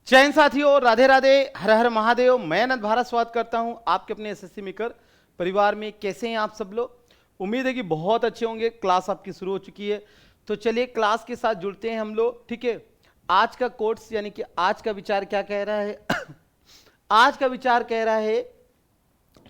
जैन साथियों, राधे राधे, हर हर महादेव। मैं अनंत भारत स्वागत करता हूं आपके अपने एसएससी मेकर परिवार में। कैसे हैं आप सब लोग? उम्मीद है कि बहुत अच्छे होंगे। क्लास आपकी शुरू हो चुकी है, तो चलिए क्लास के साथ जुड़ते हैं हम लोग। ठीक है, आज का कोर्स यानी कि आज का विचार क्या कह रहा है? आज का विचार कह रहा है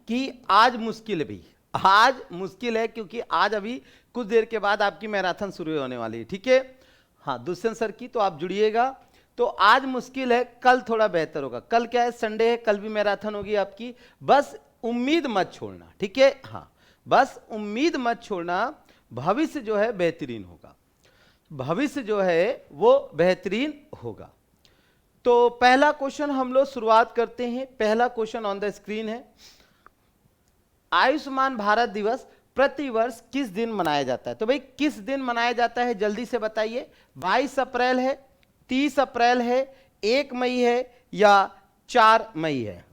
कि आज मुश्किल है भाई, आज मुश्किल है, क्योंकि आज अभी कुछ देर के बाद आपकी मैराथन शुरू होने वाली है। ठीक है, हाँ, दुष्यंत सर की, तो आप जुड़िएगा। तो आज मुश्किल है, कल थोड़ा बेहतर होगा। कल क्या है, संडे है, कल भी मैराथन होगी आपकी। बस उम्मीद मत छोड़ना, ठीक है? हाँ, बस उम्मीद मत छोड़ना। भविष्य जो है बेहतरीन होगा, भविष्य जो है वो बेहतरीन होगा। तो पहला क्वेश्चन हम लोग शुरुआत करते हैं। पहला क्वेश्चन ऑन द स्क्रीन है, आयुष्मान भारत दिवस प्रतिवर्ष किस दिन मनाया जाता है? तो भाई किस दिन मनाया जाता है, जल्दी से बताइए। 22 अप्रैल है, 30 अप्रैल है, 1 मई है, या 4 मई है?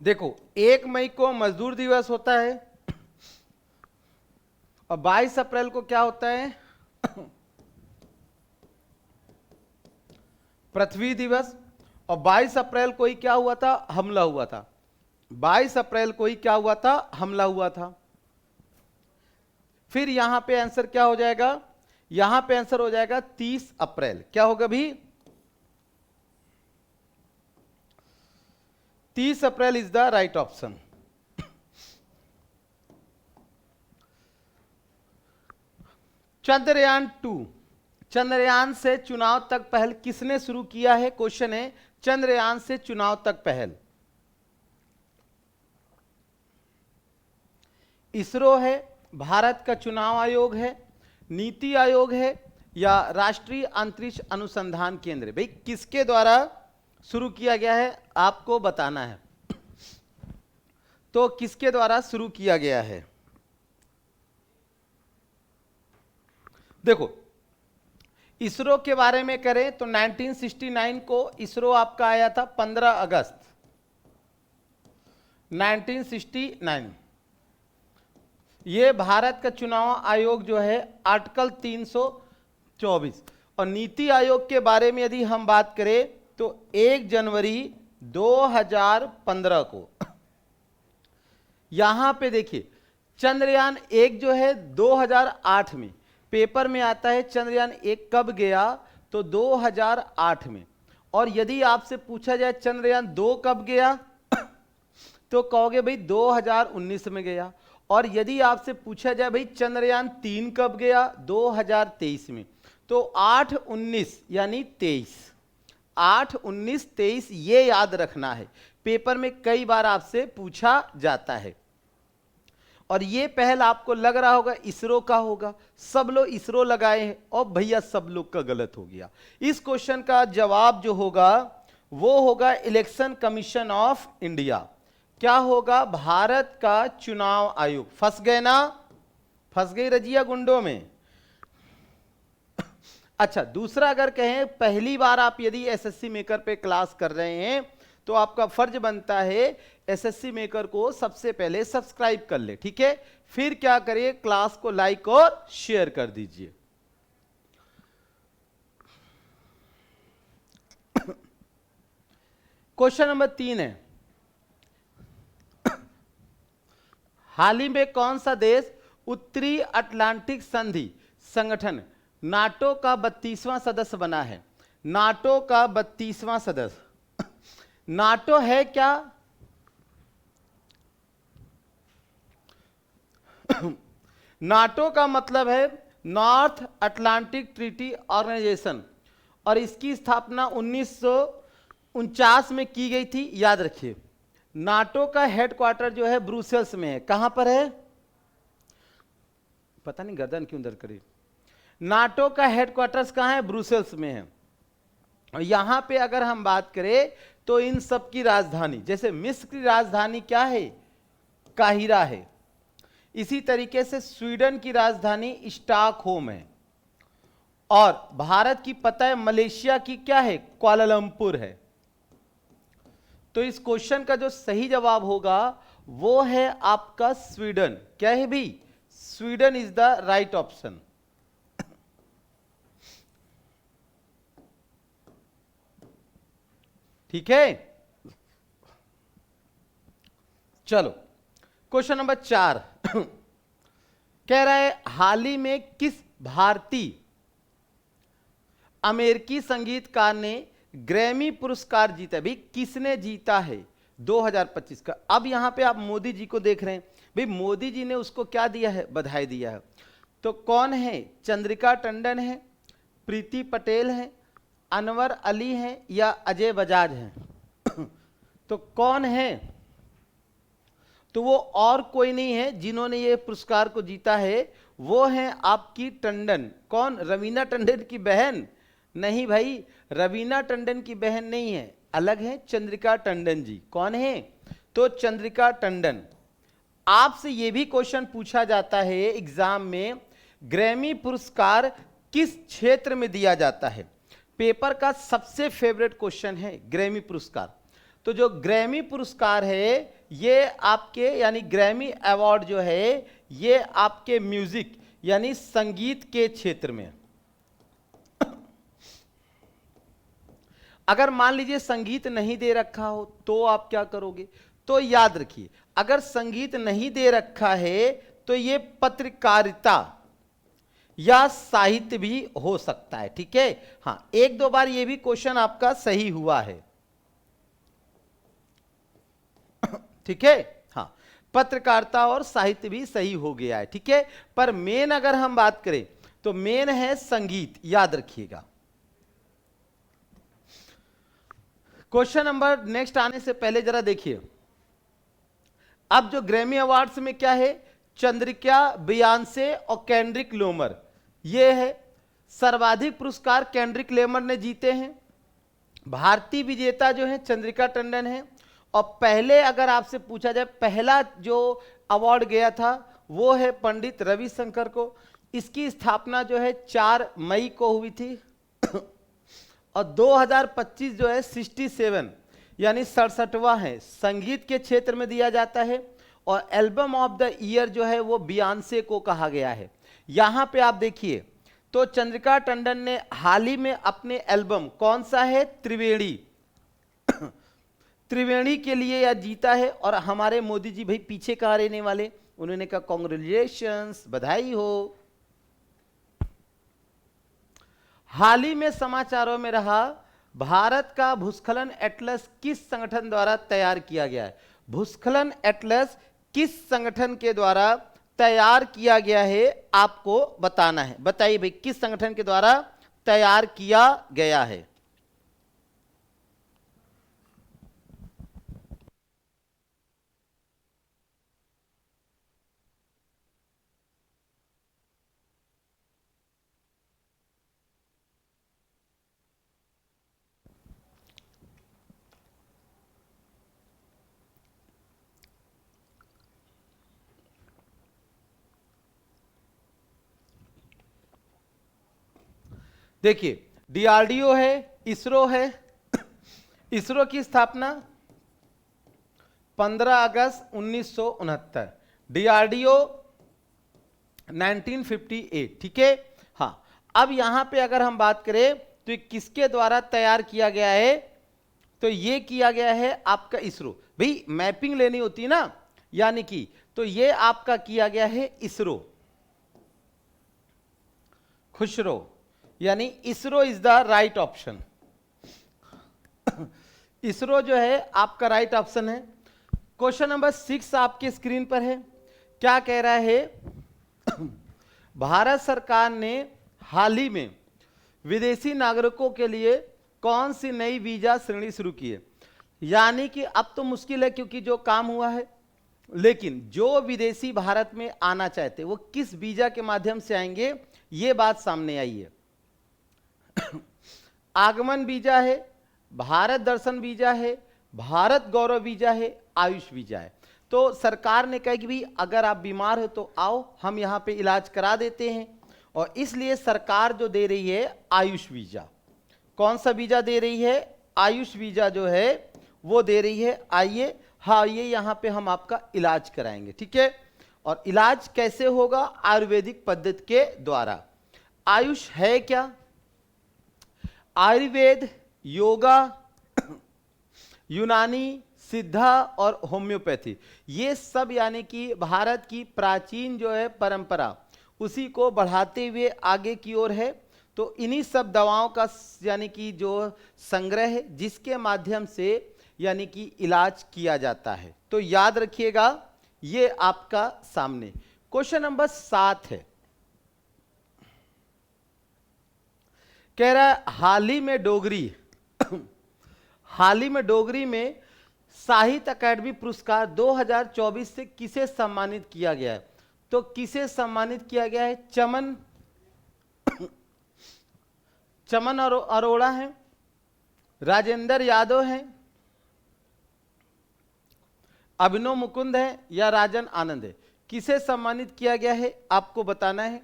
देखो, 1 मई को मजदूर दिवस होता है, और 22 अप्रैल को क्या होता है? पृथ्वी दिवस। और 22 अप्रैल को ही क्या हुआ था? हमला हुआ था। 22 अप्रैल को ही क्या हुआ था? हमला हुआ था। फिर यहां पे आंसर क्या हो जाएगा? यहां पे आंसर हो जाएगा 30 अप्रैल। क्या होगा भी? 30 April is the right option. Chandrayaan-2, Chandrayaan से चुनाव तक पहल किसने शुरू किया है? क्वेश्चन है, चंद्रयान से चुनाव तक पहल। इसरो है, भारत का चुनाव आयोग है, नीति आयोग है, या राष्ट्रीय अंतरिक्ष अनुसंधान केंद्र? भाई किसके द्वारा शुरू किया गया है आपको बताना है। तो किसके द्वारा शुरू किया गया है? देखो, इसरो के बारे में करें तो 1969 को इसरो आपका आया था, 15 अगस्त 1969। ये भारत का चुनाव आयोग जो है आर्टिकल 324। और नीति आयोग के बारे में यदि हम बात करें तो 1 जनवरी 2015 को। यहां पे देखिए, चंद्रयान 1 जो है 2008 में पेपर में आता है। चंद्रयान 1 कब गया? तो 2008 में। और यदि आपसे पूछा जाए चंद्रयान 2 कब गया, तो कहोगे भाई 2019 में गया। और यदि आपसे पूछा जाए भाई चंद्रयान 3 कब गया? 2023 में। तो 8, 19 यानी 23। 8, 19, 23 ये याद रखना है, पेपर में कई बार आपसे पूछा जाता है। और ये पहल आपको लग रहा होगा इसरो का होगा, सब लोग इसरो लगाए हैं, और भैया सब लोग का गलत हो गया। इस क्वेश्चन का जवाब जो होगा वो होगा इलेक्शन कमीशन ऑफ इंडिया। क्या होगा? भारत का चुनाव आयोग। फंस गए ना? फंस गई रजिया गुंडों में। अच्छा, दूसरा अगर कहें, पहली बार आप यदि एसएससी मेकर पे क्लास कर रहे हैं तो आपका फर्ज बनता है एसएससी मेकर को सबसे पहले सब्सक्राइब कर ले, ठीक है? फिर क्या करिए, क्लास को लाइक और शेयर कर दीजिए। क्वेश्चन नंबर 3 है, हाल ही में कौन सा देश उत्तरी अटलांटिक संधि संगठन नाटो का 32वां सदस्य बना है? नाटो का 32वां सदस्य। नाटो है क्या? नाटो का मतलब है नॉर्थ अटलांटिक ट्रीटी ऑर्गेनाइजेशन, और इसकी स्थापना 1949 में की गई थी, याद रखिए। नाटो का हेडक्वार्टर जो है ब्रुसेल्स में है। कहां पर है? पता नहीं गर्दन क्यों दर्द करी। नाटो का हेडक्वार्टर्स कहां है? ब्रुसेल्स में है। और यहां पे अगर हम बात करें तो इन सब की राजधानी, जैसे मिस्र की राजधानी क्या है? काहिरा है। इसी तरीके से स्वीडन की राजधानी स्टॉकहोम है। और भारत की पता है मलेशिया की क्या है, कुआलालंपुर है। तो इस क्वेश्चन का जो सही जवाब होगा वो है आपका स्वीडन। क्या है भी, Sweden is the right option. ठीक है, चलो क्वेश्चन नंबर 4 कह रहा है हाल ही में किस भारतीय अमेरिकी संगीतकार ने ग्रैमी पुरस्कार जीता। भाई किसने जीता है 2025 का। अब यहां पे आप मोदी जी को देख रहे हैं, भाई मोदी जी ने उसको क्या दिया है, बधाई दिया है। तो कौन है, चंद्रिका टंडन है, प्रीति पटेल है, अनवर अली है या अजय बजाज है। तो कौन है, तो वो और कोई नहीं है जिन्होंने ये पुरस्कार को जीता है, वो है आपकी टंडन। कौन, रवीना टंडन की बहन? नहीं भाई, रवीना टंडन की बहन नहीं है, अलग है, चंद्रिका टंडन जी। कौन है, तो चंद्रिका टंडन। आपसे ये भी क्वेश्चन पूछा जाता है एग्जाम में, ग्रैमी पुरस्कार किस क्षेत्र में दिया जाता है। पेपर का सबसे फेवरेट क्वेश्चन है ग्रैमी पुरस्कार। तो जो ग्रैमी पुरस्कार है ये आपके यानी ग्रैमी अवार्ड जो है ये आपके म्यूजिक यानी संगीत के क्षेत्र में। अगर मान लीजिए संगीत नहीं दे रखा हो तो आप क्या करोगे, तो याद रखिए अगर संगीत नहीं दे रखा है तो ये पत्रकारिता या साहित्य भी हो सकता है। ठीक है, हाँ एक दो बार ये भी क्वेश्चन आपका सही हुआ है। ठीक है, हाँ पत्रकारिता और साहित्य भी सही हो गया है। ठीक है, पर मेन अगर हम बात करें तो मेन है संगीत, याद रखिएगा। क्वेश्चन नंबर नेक्स्ट आने से पहले जरा देखिए, अब जो ग्रैमी अवार्ड्स में क्या है, चंद्रिका, बियांसे और केंड्रिक लेमर, ये है सर्वाधिक पुरस्कार केंड्रिक लेमर ने जीते हैं। भारतीय विजेता जो है चंद्रिका टंडन है। और पहले अगर आपसे पूछा जाए पहला जो अवार्ड गया था वो है पंडित रविशंकर को। इसकी स्थापना जो है 4 मई को हुई थी। और 2025 जो है 67 यानी 67वां है, संगीत के क्षेत्र में दिया जाता है। और एल्बम ऑफ द ईयर जो है वो बियांसे को कहा गया है। यहां पे आप देखिए तो चंद्रिका टंडन ने हाल ही में अपने एल्बम कौन सा है, त्रिवेणी, त्रिवेणी के लिए या जीता है। और हमारे मोदी जी भाई पीछे कहाँ रहने वाले, उन्होंने कहा कांग्रेचुलेशंस, बधाई हो। हाल ही में समाचारों में रहा भारत का भूस्खलन एटलस किस संगठन द्वारा तैयार किया गया है। भूस्खलन एटलस किस संगठन के द्वारा तैयार किया गया है आपको बताना है। बताइए भाई किस संगठन के द्वारा तैयार किया गया है। देखिए डीआरडीओ है, इसरो है। इसरो की स्थापना 15 अगस्त 1969, डीआरडीओ 1958। ठीक है, हाँ अब यहां पे अगर हम बात करें तो किसके द्वारा तैयार किया गया है, तो ये किया गया है आपका इसरो। भाई मैपिंग लेनी होती है ना, यानी कि तो ये आपका किया गया है इसरो, खुशरो, यानी ISRO is the right option. ISRO जो है आपका राइट ऑप्शन है। क्वेश्चन नंबर 6 आपके स्क्रीन पर है। क्या कह रहा है, भारत सरकार ने हाल ही में विदेशी नागरिकों के लिए कौन सी नई वीजा श्रेणी शुरू की है। यानी कि अब तो मुश्किल है क्योंकि जो काम हुआ है, लेकिन जो विदेशी भारत में आना चाहते वो किस वीजा के माध्यम से आएंगे, ये बात सामने आई है। आगमन वीजा है, भारत दर्शन वीजा है, भारत गौरव वीजा है, आयुष वीजा है। तो सरकार ने कहा कि भाई अगर आप बीमार हो तो आओ, हम यहाँ पे इलाज करा देते हैं। और इसलिए सरकार जो दे रही है आयुष वीजा। कौन सा वीजा दे रही है? आयुष वीजा जो है वो दे रही है। आइए, हाँ, ये यहाँ पे हम आपका इलाज कराएंगे, ठीक है। और इलाज कैसे होगा? आयुर्वेदिक पद्धति के द्वारा। आयुष है क्या? आयुर्वेद, योगा, यूनानी, सिद्धा और होम्योपैथी, ये सब यानी कि भारत की प्राचीन जो है परंपरा, उसी को बढ़ाते हुए आगे की ओर है। तो इन्हीं सब दवाओं का यानी कि जो संग्रह है, जिसके माध्यम से यानी कि इलाज किया जाता है। तो याद रखिएगा, ये आपका सामने क्वेश्चन नंबर 7 है। कह रहा है हाल ही में डोगरी हाल ही में डोगरी में साहित्य अकादमी पुरस्कार 2024 से किसे सम्मानित किया गया है? तो किसे सम्मानित किया गया है? चमन अरोड़ा है, राजेंद्र यादव है, अभिनव मुकुंद है या राजन आनंद है? किसे सम्मानित किया गया है आपको बताना है।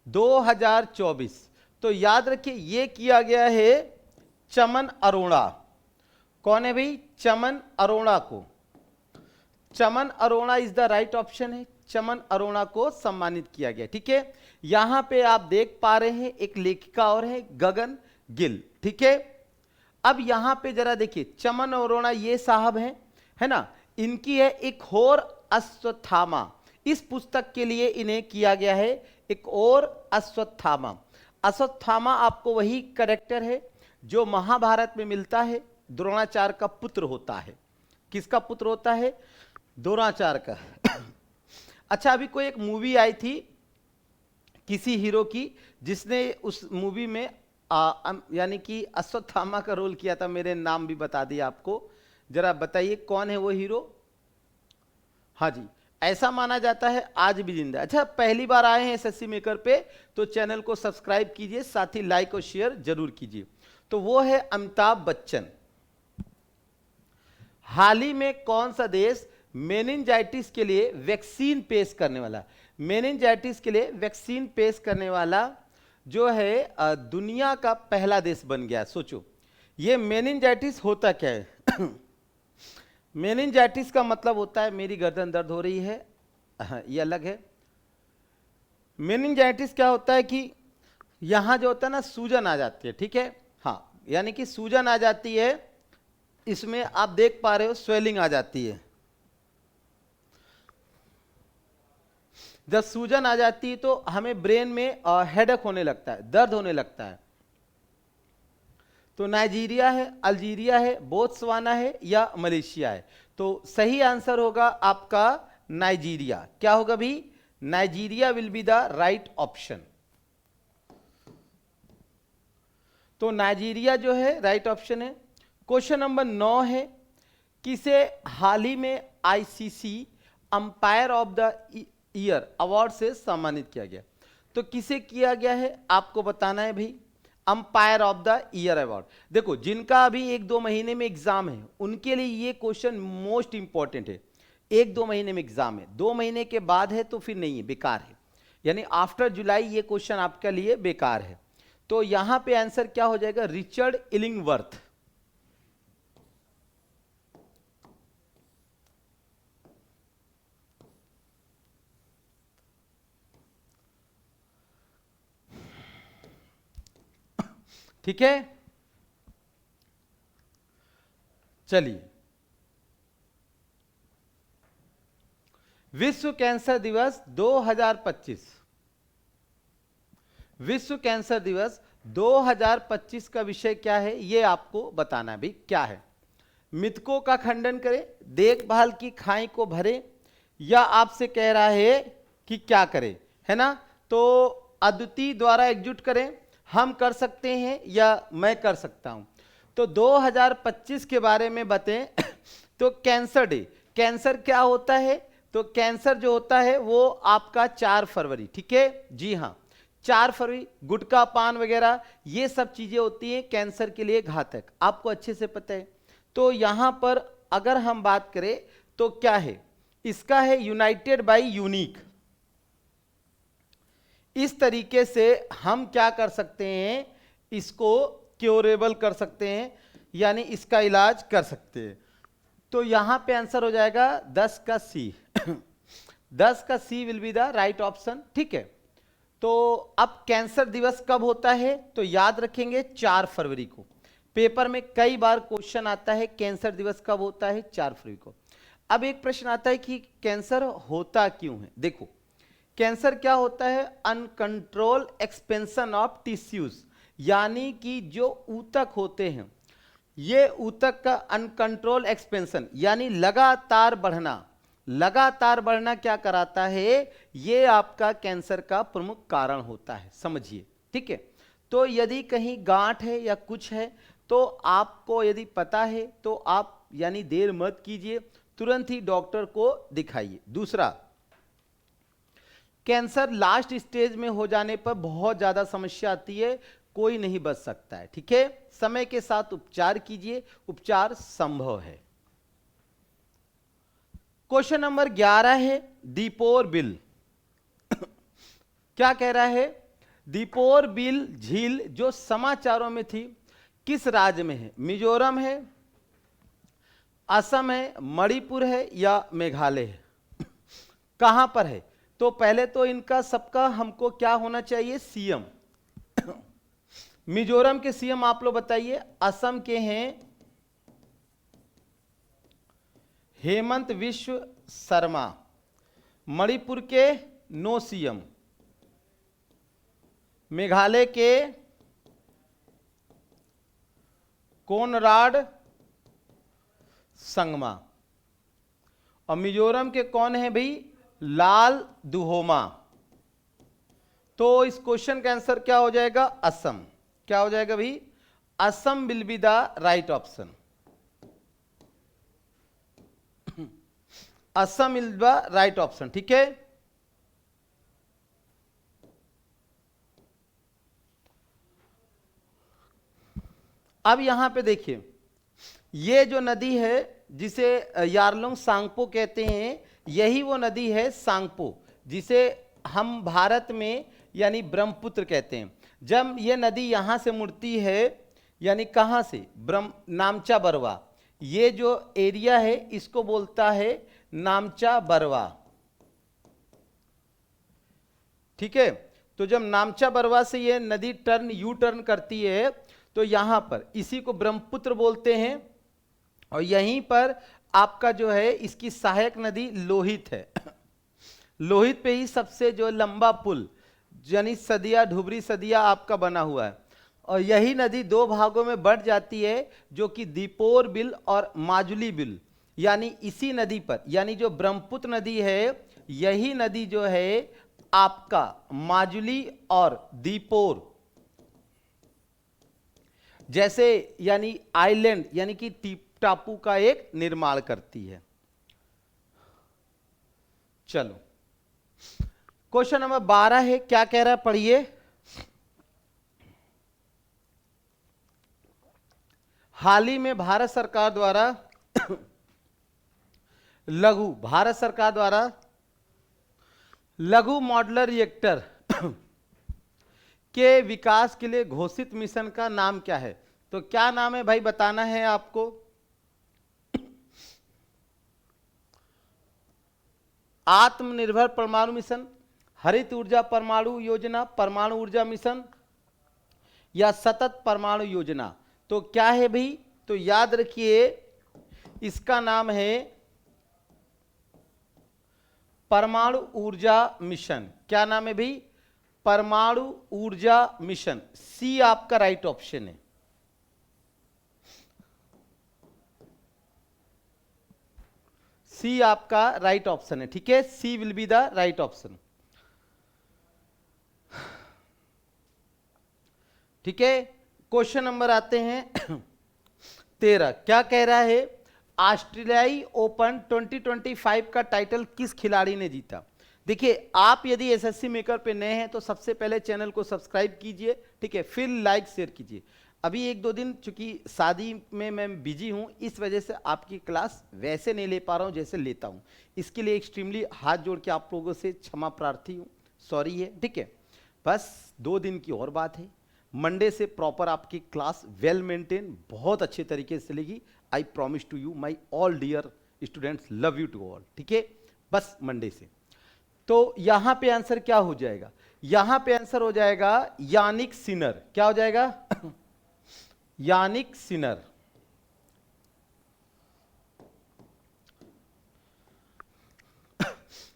2024, तो याद रखिए ये किया गया है चमन अरोड़ा। कौन है भाई? चमन अरोड़ा को। Chaman Arora is the right option है। चमन अरोड़ा को सम्मानित किया गया, ठीक है। यहां पे आप देख पा रहे हैं एक लेखिका और है, गगन गिल, ठीक है। अब यहां पे जरा देखिए, चमन अरोड़ा ये साहब हैं, है ना, इनकी है एक और अश्वत्थामा। इस पुस्तक के लिए इन्हें किया गया है एक और अश्वत्थामा। अश्वत्थामा आपको वही कैरेक्टर है जो महाभारत में मिलता है, द्रोणाचार्य का पुत्र होता है। किसका पुत्र होता है? द्रोणाचार्य का। अच्छा, अभी कोई एक मूवी आई थी किसी हीरो की, जिसने उस मूवी में यानी कि अश्वत्थामा का रोल किया था। मेरे नाम भी बता दिया आपको, जरा बताइए कौन है वो हीरो? हाँ जी, ऐसा माना जाता है आज भी जिंदा। अच्छा, पहली बार आए हैं एसएससी मेकर पे तो चैनल को सब्सक्राइब कीजिए, साथ ही लाइक और शेयर जरूर कीजिए। तो वो है अमिताभ बच्चन। हाल ही में कौन सा देश मेनिंजाइटिस के लिए वैक्सीन पेश करने वाला? मेनिंजाइटिस के लिए वैक्सीन पेश करने वाला जो है दुनिया का पहला देश बन गया। सोचो, ये मेनिंजाइटिस होता क्या है? मेनिंजाइटिस का मतलब होता है मेरी गर्दन दर्द हो रही है, ये अलग है। मेनिंजाइटिस क्या होता है कि यहां जो होता है ना, सूजन आ जाती है, ठीक है। हाँ, यानी कि सूजन आ जाती है, इसमें आप देख पा रहे हो स्वेलिंग आ जाती है। जब सूजन आ जाती है तो हमें ब्रेन में हेडेक होने लगता है, दर्द होने लगता है। तो नाइजीरिया है, अल्जीरिया है, बोत्सवाना है या मलेशिया है? तो सही आंसर होगा आपका नाइजीरिया। क्या होगा भी? Nigeria will be the right option. तो नाइजीरिया जो है राइट ऑप्शन है। क्वेश्चन नंबर 9 है, किसे हाल ही में ICC umpire of the year award से सम्मानित किया गया? तो किसे किया गया है आपको बताना है भाई। Umpire of the year award, देखो जिनका अभी 1-2 महीने में एग्जाम है उनके लिए ये क्वेश्चन मोस्ट इंपॉर्टेंट है। 1-2 महीने में एग्जाम है, 2 महीने के बाद है तो फिर नहीं है, बेकार है। यानी आफ्टर जुलाई ये क्वेश्चन आपके लिए बेकार है। तो यहां पे आंसर क्या हो जाएगा? Richard Illingworth. ठीक है, चलिए। विश्व कैंसर दिवस 2025, विश्व कैंसर दिवस 2025 का विषय क्या है ये आपको बताना है भाई। क्या है? मिथकों का खंडन करें, देखभाल की खाई को भरे, या आपसे कह रहा है कि क्या करें, है ना। तो अद्वितीय द्वारा एकजुट करें, हम कर सकते हैं या मैं कर सकता हूं। तो 2025 के बारे में बताएं। तो कैंसर डे, कैंसर क्या होता है? तो कैंसर जो होता है वो आपका 4 फरवरी, ठीक है जी हाँ, 4 फरवरी। गुटखा पान वगैरह ये सब चीजें होती हैं कैंसर के लिए घातक, आपको अच्छे से पता है। तो यहां पर अगर हम बात करें तो क्या है, इसका है यूनाइटेड बाय यूनिक। इस तरीके से हम क्या कर सकते हैं, इसको क्योरेबल कर सकते हैं, यानी इसका इलाज कर सकते हैं। तो यहां पे आंसर हो जाएगा 10 का सी 10 का C will be the right option. ठीक है, तो अब कैंसर दिवस कब होता है, तो याद रखेंगे 4 फरवरी को। पेपर में कई बार क्वेश्चन आता है कैंसर दिवस कब होता है, 4 फरवरी को। अब एक प्रश्न आता है कि कैंसर होता क्यों है। देखो, कैंसर क्या होता है, अनकंट्रोल एक्सपेंशन ऑफ टिश्यूज, यानी कि जो ऊतक होते हैं, ये ऊतक का अनकंट्रोल एक्सपेंशन यानी लगातार बढ़ना क्या कराता है, ये आपका कैंसर का प्रमुख कारण होता है, समझिए। ठीक है, तो यदि कहीं गांठ है या कुछ है तो आपको यदि पता है तो आप यानी देर मत कीजिए, तुरंत ही डॉक्टर को दिखाइए। दूसरा, कैंसर लास्ट स्टेज में हो जाने पर बहुत ज्यादा समस्या आती है, कोई नहीं बच सकता है। ठीक है, समय के साथ उपचार कीजिए, उपचार संभव है। क्वेश्चन नंबर 11 है दीपोर बिल। क्या कह रहा है, दीपोर बिल झील जो समाचारों में थी किस राज्य में है, मिजोरम है, असम है, मणिपुर है या मेघालय है, कहां पर है। तो पहले तो इनका सबका हमको क्या होना चाहिए, सीएम। मिजोरम के सीएम आप लोग बताइए, असम के हैं हेमंत विश्व शर्मा, मणिपुर के नो सीएम, मेघालय के कोनराड संगमा, और मिजोरम के कौन है भाई, लाल दुहोमा। तो इस क्वेश्चन का आंसर क्या हो जाएगा, असम। क्या हो जाएगा भाई, Assam will be the right option. Assam is the right option. ठीक है, अब यहां पे देखिए, ये जो नदी है जिसे यारलुंग सांगपो कहते हैं, यही वो नदी है सांगपो, जिसे हम भारत में यानी ब्रह्मपुत्र कहते हैं। जब ये नदी यहां से मुड़ती है, यानी कहां से, नामचा बरवा, ये जो एरिया है इसको बोलता है नामचा बरवा। ठीक है, तो जब नामचा बरवा से ये नदी यू टर्न करती है तो यहां पर इसी को ब्रह्मपुत्र बोलते हैं, और यहीं पर आपका जो है इसकी सहायक नदी लोहित है। लोहित पे ही सबसे जो लंबा पुल यानी सदिया ढुबरी सदिया आपका बना हुआ है, और यही नदी 2 भागों में बढ़ जाती है, जो कि दीपोर बिल और माजुली बिल, यानी इसी नदी पर, यानी जो ब्रह्मपुत्र नदी है, यही नदी जो है आपका माजुली और दीपोर जैसे यानी आइलैंड यानी कि टापू का एक निर्माण करती है। चलो, क्वेश्चन नंबर 12 है, क्या कह रहा है पढ़िए। हाल ही में भारत सरकार द्वारा लघु मॉड्यूलर रिएक्टर के विकास के लिए घोषित मिशन का नाम क्या है। तो क्या नाम है भाई, बताना है आपको। आत्मनिर्भर परमाणु मिशन, हरित ऊर्जा परमाणु योजना, परमाणु ऊर्जा मिशन या सतत परमाणु योजना। तो क्या है भाई, तो याद रखिए इसका नाम है परमाणु ऊर्जा मिशन। क्या नाम है भाई, परमाणु ऊर्जा मिशन। सी आपका राइट ऑप्शन है। सी आपका राइट ऑप्शन है। ठीक है, C will be the right option. ठीक है, क्वेश्चन नंबर आते हैं 13। क्या कह रहा है, ऑस्ट्रेलियाई ओपन 2025 का टाइटल किस खिलाड़ी ने जीता। देखिए, आप यदि एसएससी मेकर पे नए हैं तो सबसे पहले चैनल को सब्सक्राइब कीजिए, ठीक है, फिर लाइक शेयर कीजिए। अभी 1-2 दिन चूंकि शादी में मैं बिजी हूं, इस वजह से आपकी क्लास वैसे नहीं ले पा रहा हूं जैसे लेता हूं। इसके लिए एक्सट्रीमली हाथ जोड़ के आप लोगों से क्षमा प्रार्थी हूं, सॉरी है, ठीक है। बस 2 दिन की और बात है, मंडे से प्रॉपर आपकी क्लास वेल मेंटेन बहुत अच्छे तरीके से चलेगी। I promise to you my all dear students, love you to all, ठीक है। बस मंडे से तो यहां पे आंसर क्या हो जाएगा, यहां पे आंसर हो जाएगा यानिक सिनर। क्या हो जाएगा यानिक सिनर।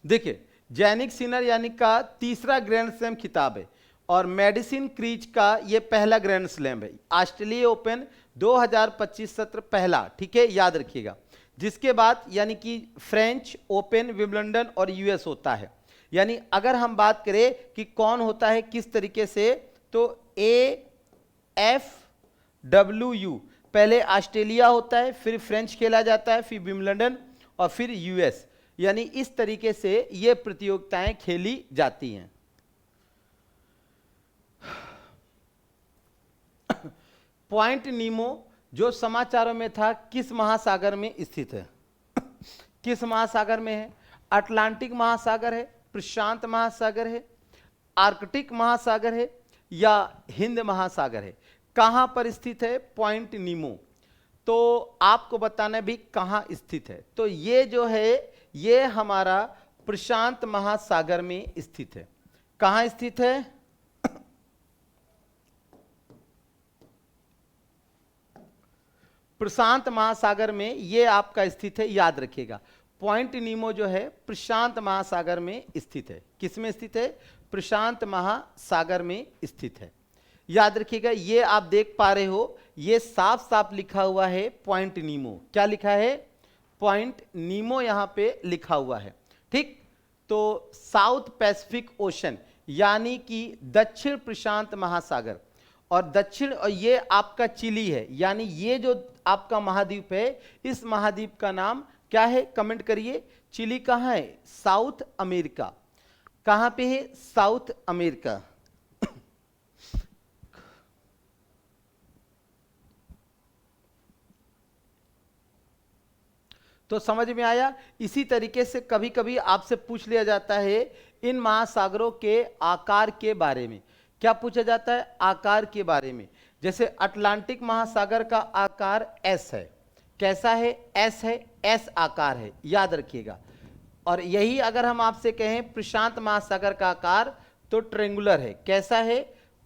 देखिए जैनिक सिनर यानिक का तीसरा ग्रैंड स्लैम खिताब है और मेडिसिन क्रीज का ये पहला ग्रैंड स्लैम है। ऑस्ट्रेलिया ओपन 2025 सत्र पहला, ठीक है, याद रखिएगा। जिसके बाद यानी कि फ्रेंच ओपन, विंबलडन और यूएस होता है। यानी अगर हम बात करें कि कौन होता है किस तरीके से, तो AFWU पहले ऑस्ट्रेलिया होता है, फिर फ्रेंच खेला जाता है, फिर विंबलडन और फिर यूएस। यानी इस तरीके से ये प्रतियोगिताएं खेली जाती हैं। पॉइंट नीमो जो समाचारों में था किस महासागर में स्थित है किस महासागर में है? अटलांटिक महासागर है, प्रशांत महासागर है, आर्कटिक महासागर है या हिंद महासागर है? कहां पर स्थित है पॉइंट नीमो? तो आपको बताना भी कहां स्थित है। तो ये जो है ये हमारा प्रशांत महासागर में स्थित है। कहां स्थित है? प्रशांत महासागर में ये आपका स्थित है, याद रखिएगा। पॉइंट नीमो जो है प्रशांत महासागर में स्थित है। किस में स्थित है? प्रशांत महासागर में स्थित है, याद रखिएगा। ये आप देख पा रहे हो, ये साफ साफ लिखा हुआ है पॉइंट नीमो। क्या लिखा है? पॉइंट नीमो यहां पे लिखा हुआ है, ठीक। तो साउथ पैसिफिक ओशन यानी कि दक्षिण प्रशांत महासागर और दक्षिण, और ये आपका चिली है, यानी ये जो आपका महाद्वीप है, इस महाद्वीप का नाम क्या है? कमेंट करिए। चिली कहां है? South America. कहां पे है? South America. तो समझ में आया। इसी तरीके से कभी कभी आपसे पूछ लिया जाता है इन महासागरों के आकार के बारे में। क्या पूछा जाता है? आकार के बारे में। जैसे अटलांटिक महासागर का आकार एस है। कैसा है? एस है, एस आकार है, याद रखिएगा। और यही अगर हम आपसे कहें प्रशांत महासागर का आकार तो ट्रेंगुलर है। कैसा है?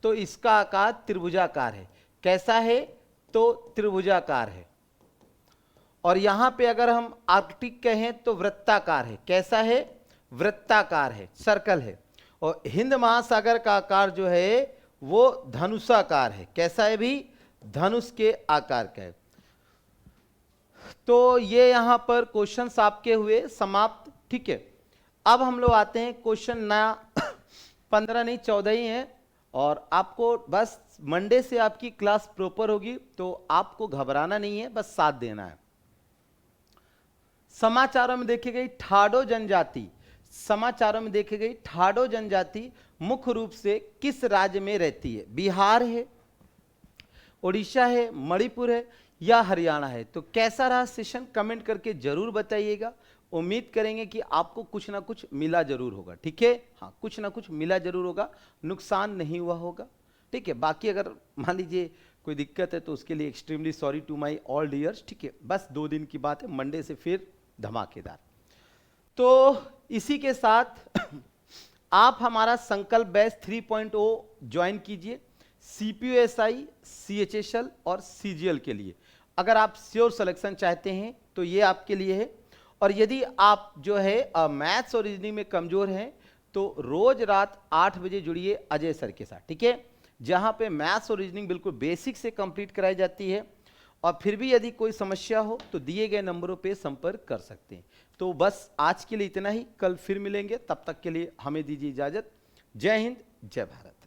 तो इसका आकार त्रिभुजाकार है। कैसा है? तो त्रिभुजाकार है। और यहां पे अगर हम आर्कटिक कहें तो वृत्ताकार है। कैसा है? वृत्ताकार है, सर्कल है। और हिंद महासागर का आकार जो है वो धनुषाकार है। कैसा है भी? धनुष के आकार का है। तो ये यहां पर क्वेश्चंस आपके हुए समाप्त, ठीक है। अब हम लोग आते हैं क्वेश्चन नया 15 नहीं 14 ही है। और आपको बस मंडे से आपकी क्लास प्रॉपर होगी, तो आपको घबराना नहीं है, बस साथ देना है। समाचारों में देखी गई ठाडो जनजाति, समाचारों में देखी गई ठाडो जनजाति मुख्य रूप से किस राज्य में रहती है? बिहार है, उड़ीसा है, मणिपुर है या हरियाणा है? तो कैसा रहा सेशन कमेंट करके जरूर बताइएगा। उम्मीद करेंगे कि आपको कुछ ना कुछ मिला जरूर होगा, ठीक है। हाँ, कुछ ना कुछ मिला जरूर होगा, नुकसान नहीं हुआ होगा, ठीक है। बाकी अगर मान लीजिए कोई दिक्कत है तो उसके लिए extremely sorry to my all dears, ठीक है। बस 2 दिन की बात है, मंडे से फिर धमाकेदार। तो इसी के साथ आप हमारा संकल्प बैच 3.0 ज्वाइन कीजिए CPUSI, CHSL और CGL के लिए। अगर आप श्योर सिलेक्शन चाहते हैं तो ये आपके लिए है। और यदि आप जो है मैथ्स और रीजनिंग में कमजोर हैं तो रोज रात 8 बजे जुड़िए अजय सर के साथ, ठीक है, जहां पे मैथ्स और रीजनिंग बिल्कुल बेसिक से कंप्लीट कराई जाती है। और फिर भी यदि कोई समस्या हो तो दिए गए नंबरों पे संपर्क कर सकते हैं। तो बस आज के लिए इतना ही, कल फिर मिलेंगे, तब तक के लिए हमें दीजिए इजाजत। जय हिंद, जय भारत।